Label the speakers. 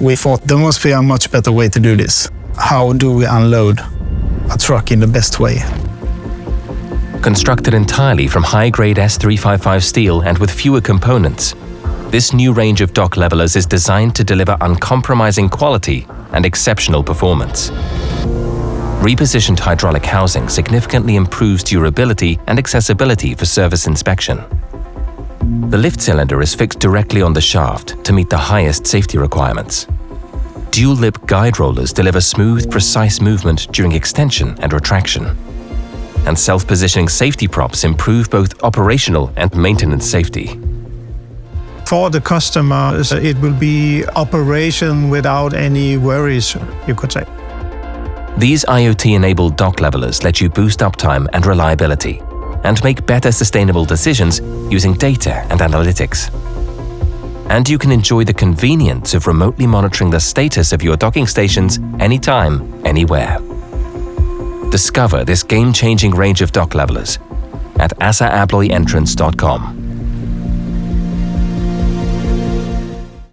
Speaker 1: We thought there must be a much better way to do this. How do we unload a truck in the best way?
Speaker 2: Constructed entirely from high-grade S355 steel and with fewer components, this new range of dock levelers is designed to deliver uncompromising quality and exceptional performance. Repositioned hydraulic housing significantly improves durability and accessibility for service inspection. The lift cylinder is fixed directly on the shaft to meet the highest safety requirements. Dual-lip guide rollers deliver smooth, precise movement during extension and retraction. And self-positioning safety props improve both operational and maintenance safety.
Speaker 1: For the customer, it will be operation without any worries, you could say.
Speaker 2: These IoT-enabled dock levelers let you boost uptime and reliability and make better sustainable decisions using data and analytics. And you can enjoy the convenience of remotely monitoring the status of your docking stations anytime, anywhere. Discover this game-changing range of dock levelers at ASSAABLOYentrance.com.